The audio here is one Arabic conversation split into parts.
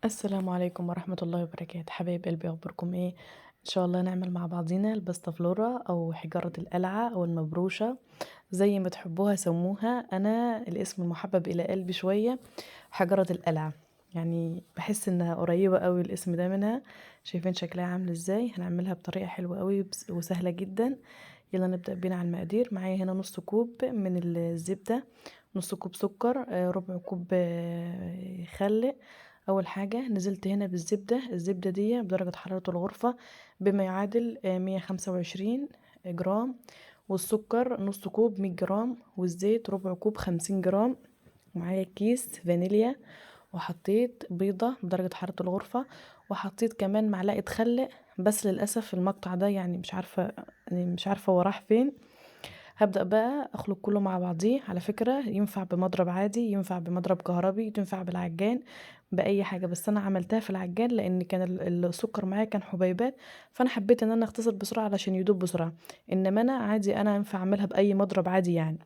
السلام عليكم ورحمة الله وبركاته، حبايب قلبي أخباركم إيه؟ إن شاء الله نعمل مع بعضينا الباستا فلورا أو حجارة القلعة أو المبروشة زي ما تحبوها سموها. أنا الاسم المحبب إلى قلبي شوية حجرة القلعة، يعني بحس إنها قريبة قوي الاسم ده منها. شايفين شكلها عامل إزاي؟ هنعملها بطريقة حلوة قوي وسهلة جدا. يلا نبدأ بينا على المقادير. معايا هنا نص كوب من الزبدة، نص كوب سكر، ربع كوب خل. اول حاجة نزلت هنا بالزبدة، الزبدة دي بدرجة حرارة الغرفة بما يعادل 125 جرام، والسكر نص كوب 100 جرام، والزيت ربع كوب 50 جرام. معايا كيس فانيليا، وحطيت بيضة بدرجة حرارة الغرفة، وحطيت كمان معلقة خل. بس للأسف المقطع ده يعني مش عارفة هو راح فين. هبدأ بقى اخلط كله مع بعضيه. على فكرة ينفع بمضرب عادي، ينفع بمضرب كهربي، تنفع بالعجان، بأي حاجة. بس انا عملتها في العجان لان كان السكر معايا كان حبيبات، فانا حبيت ان انا اختصر بسرعة علشان يدوب بسرعة. انما انا عادي، انا ينفع اعملها بأي مضرب عادي يعني.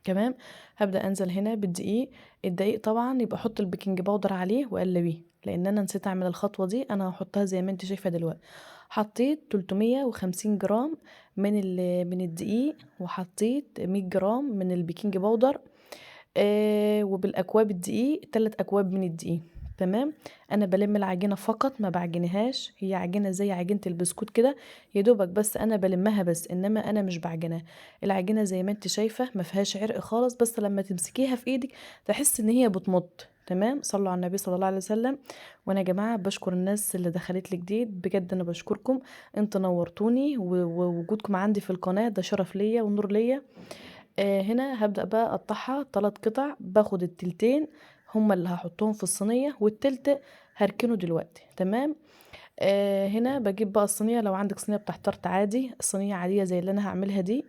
تمام. هبدأ انزل هنا بالدقيق. الدقيق طبعا يبقى احط البيكنج باودر عليه واقلبيه، لان انا نسيت اعمل الخطوة دي. انا هحطها زي ما انت شايفة دلوقتي. حطيت 350 جرام من الدقيق، وحطيت 100 جرام من البيكنج باودر. وبالاكواب الدقيق 3 اكواب من الدقيق. تمام. انا بلم العجينه فقط، ما بعجنهاش، هي عجينه زي عجينه البسكوت كده، يا دوبك بس انا بلمها بس، انما انا مش بعجنها. العجينه زي ما انت شايفه ما فيهاش عرق خالص، بس لما تمسكيها في ايدك تحس ان هي بتمط. تمام. صلوا على النبي صلى الله عليه وسلم. وانا يا جماعه بشكر الناس اللي دخلت لي جديد، بجد انا بشكركم. انتوا نورتوني، ووجودكم عندي في القناه ده شرف ليا ونور ليا. هنا هبدأ بقى اقطعها 3 قطع، باخد التلتين هما اللي هحطهم في الصينية، والتلت هركنه دلوقتي. تمام. هنا بجيب بقى الصينية، لو عندك صينية بتاع تارت عادي، صينية عادية زي اللي انا هعملها دي.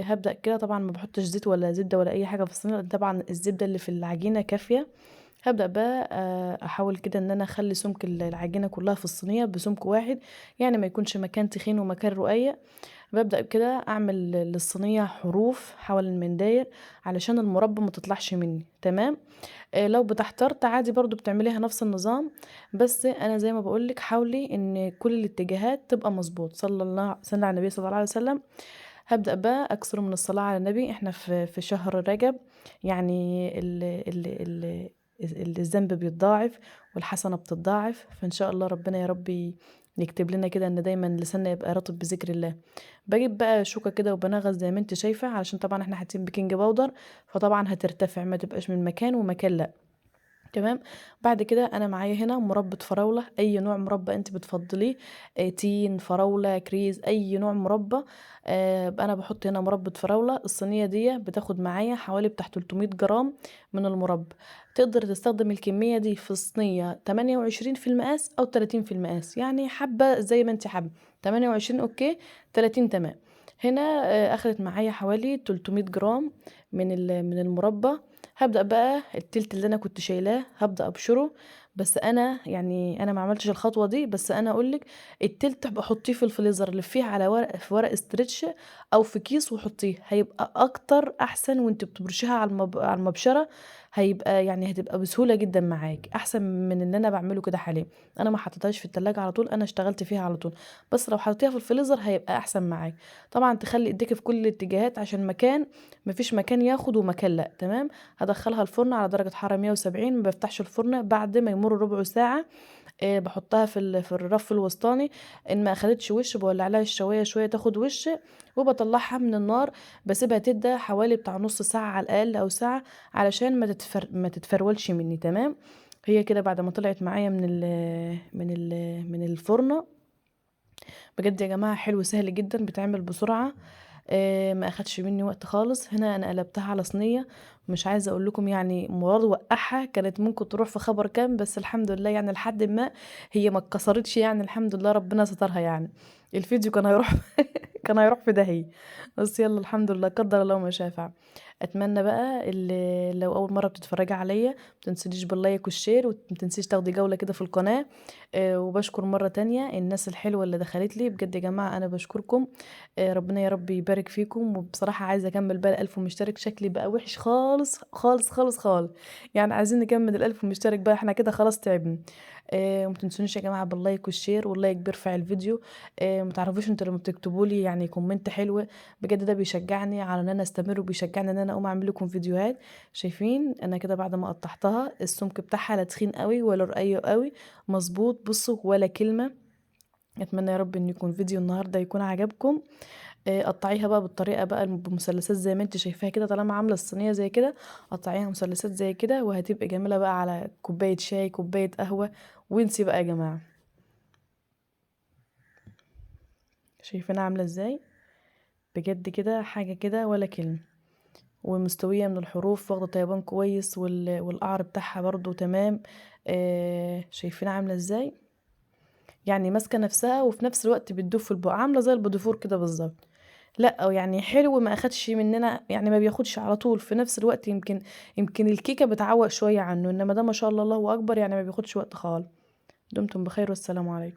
هبدأ كده، طبعا ما بحطش زيت ولا زبدة ولا اي حاجة في الصينية، لأن طبعا الزبدة اللي في العجينة كافية. هبدأ بقى احاول كده ان انا اخلي سمك العجينة كلها في الصينية بسمك واحد، يعني ما يكونش مكان تخين ومكان رقيق. ببدأ كده اعمل للصينية حروف حول المنداير علشان المربى ما تطلعش مني. تمام. لو بتحترت عادي برضو بتعمليها نفس النظام، بس انا زي ما بقولك حاولي ان كل الاتجاهات تبقى مظبوط. صلى على النبي صلى الله عليه وسلم. هبدأ بقى اكثر من الصلاة على النبي، احنا في شهر رجب، يعني الذنب بيتضاعف والحسنة بتتضاعف، فان شاء الله ربنا يا ربي يكتب لنا كده ان دايما لساننا يبقى رطب بذكر الله. باجيب بقى شوكة كده وبنغص زي ما انت شايفة، علشان طبعا احنا حاطين بيكنج باودر، فطبعا هترتفع ما تبقاش من مكان ومكان لا. تمام. بعد كده انا معايا هنا مربى فراوله، اي نوع مربى انت بتفضليه، تين، فراوله، كريز، اي نوع مربى. انا بحط هنا مربى فراوله. الصينيه دي بتاخد معايا حوالي بتاع 300 جرام من المربى. تقدر تستخدم الكميه دي في صينيه 28 في المقاس او 30 في المقاس، يعني حبه زي ما انت حابه. 28 اوكي، 30 تمام. هنا اخدت معايا حوالي 300 جرام من المربى. هبدأ بقى التلت اللي انا كنت شايلاه هبدأ ابشره. بس انا يعني انا ما عملتش الخطوة دي، بس انا اقولك التلت بحطيه في الفريزر، لفيه على ورق، في ورق استرتش او في كيس، وحطيه هيبقى اكتر احسن. وانت بتبرشيها على المبشرة هيبقى يعني هتبقى بسهولة جدا معاك، احسن من ان انا بعمله كده حاليا. انا ما حطيتهاش في التلاجة على طول، انا اشتغلت فيها على طول. بس لو حطيتيها في الفريزر هيبقى احسن معاك. طبعا تخلي ايديك في كل الاتجاهات عشان مفيش مكان ياخد ومكان لا. تمام. هدخلها الفرن على درجة حرارة 170، ما بفتحش الفرن بعد ما يمر ربع ساعة. بحطها في الرف الوسطاني. ان ما اخدتش وش بولع عليها الشوايه شويه تاخد وش، وبطلعها من النار. بسيبها تدى حوالي بتاع نص ساعه على الاقل او ساعه، علشان ما تتفرولش مني. تمام. هي كده بعد ما طلعت معايا من الفرن. بجد يا جماعه حلو سهل جدا، بتعمل بسرعه. ما اخدش مني وقت خالص. هنا انا قلبتها على صينيه. مش عايزه اقول لكم يعني مراد وقعها كانت ممكن تروح في خبر كام، بس الحمد لله يعني لحد ما هي ما اتكسرتش، يعني الحمد لله ربنا سترها يعني. الفيديو كان هيروح كان هيروح في داهيه. بس يلا الحمد لله، قدر الله ما شاء فعل. اتمنى بقى اللي لو اول مره بتتفرجي عليا متنسيش باللايك والشير، ومتنسيش تاخدي جوله كده في القناه. وبشكر مره تانية الناس الحلوه اللي دخلت لي، بجد يا جماعه انا بشكركم. ربنا يا رب يبارك فيكم. وبصراحه عايزه اكمل بقى 1000 مشترك، شكلي بقى وحش خالص خالص خالص خالص. يعني عايزين نكمل 1000 مشترك بقى، احنا كده خلاص تعبنا. ومتنسونيش يا جماعه باللايك والشير، واللايك بيرفع الفيديو. متعرفوش انتوا لما بتكتبوا لي يعني كومنت حلو، بجد ده بيشجعني على ان انا استمر، وبيشجعني ان انا اقوم اعمل لكم فيديوهات. شايفين انا كده بعد ما قطعتها السمك بتاعها لا تخين قوي ولا رقيق قوي، مظبوط. بصوا ولا كلمه. اتمنى يا رب ان يكون فيديو النهارده يكون عجبكم. قطعيها بقى بالطريقه بقى بمثلثات زي ما انت شايفاها كده، طالما عامله الصينيه زي كده قطعيها مثلثات زي كده، وهتبقى جميله بقى على كوبايه شاي كوبايه قهوه. وانسي بقى يا جماعه. شايفينها عامله ازاي؟ بجد كده حاجه كده ولا كلمه. ومستوية من الحروف، واخدة طيبان كويس، والقعر بتاعها برضو تمام. شايفين عاملة ازاي؟ يعني ماسكة نفسها وفي نفس الوقت بتدوب في البق، عاملة زي البوديفور كده بالظبط. لا يعني حلو، ما اخدش مننا يعني، ما بياخدش على طول في نفس الوقت. يمكن الكيكة بتعوق شوية عنه، انما ده ما شاء الله الله اكبر يعني ما بياخدش وقت خالص. دمتم بخير والسلام عليكم.